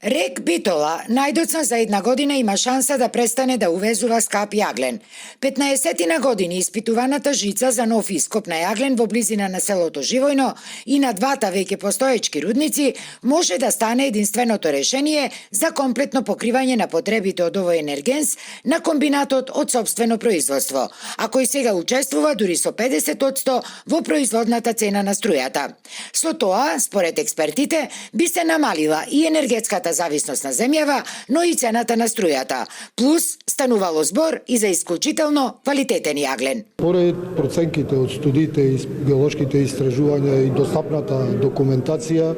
Рек Битола најдоцна за една година има шанса да престане да увезува скап јаглен. 15 години испитуваната жица за нов ископ на јаглен во близина на селото Живојно и на двата веќе постоечки рудници може да стане единственото решение за комплетно покривање на потребите од овој енергенс на комбинатот од сопствено производство, а кој сега учествува дури со 50% во производната цена на струјата. Со тоа, според експертите, би се намалила и енергетската зависност на земјава, но и цената на струјата. Плюс, станувало збор и за исклучително квалитетен јаглен. Поред проценките од студиите и геолошките истражувања и достапната документација,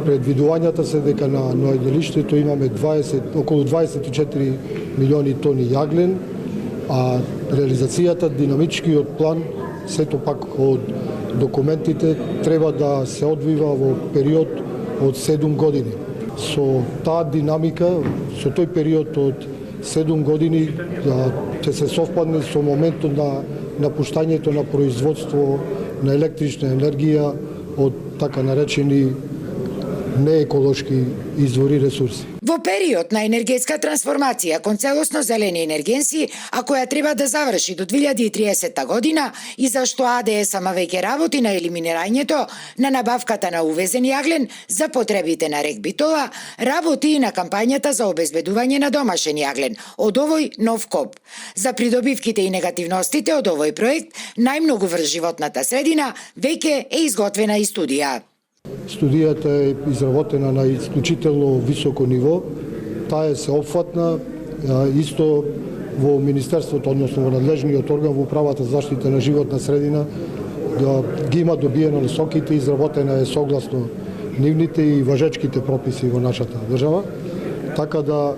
предвидувањата се дека на наоѓалиштето имаме околу 24 милиони тони јаглен, а реализацијата, динамичкиот план, сето пак од документите треба да се одвива во период од 7 години. Со таа динамика, со тој период од 7 години ќе се совпадне со моментот на напуштањето на производство на електрична енергија од така наречени нееколошки извори ресурси. Во период на енергетска трансформација кон целосно зелени енергенси, а која треба да заврши до 2030 година и зашто АДС-ама веќе работи на елиминирањето на набавката на увезен јаглен за потребите на Рек Битола, работи и на кампањата за обезбедување на домашен јаглен од овој нов коп. За придобивките и негативностите од овој проект, најмногу врз животната средина, веќе е изготвена и студија. Студијата е изработена на исклучително високо ниво, таа е сеопфатна, исто во Министерството, односно во надлежниот орган во Управата за заштита на животна средина, ги има добиено насоките, изработена е согласно нивните и важечките прописи во нашата држава, така да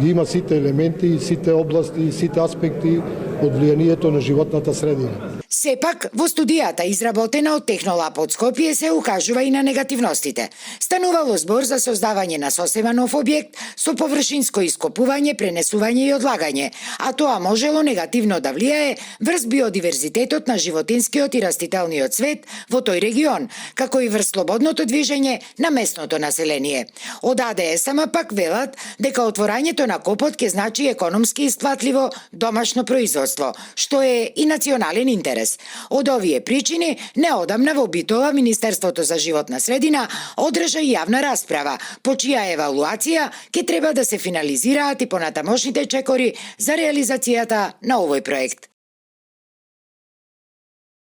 има сите елементи, сите области, сите аспекти од влијанието на животната средина. Сепак, во студијата изработена од Технолаб од Скопје се укажува и на негативностите. Станувало збор за создавање на сосема нов објект со површинско ископување, пренесување и одлагање, а тоа можело негативно да влијае врз биодиверзитетот на животинскиот и растителниот свет во тој регион, како и врз слободното движење на местното население. Од АДС-ама пак велат дека отворањето на копот ќе значи економски исплатливо домашно производство, што е и национален интерес. Од овие причини, неодамна во Битола Министерството за животна средина одржа и јавна расправа, по чија евалуација ќе треба да се финализираат и понатамошните чекори за реализацијата на овој проект.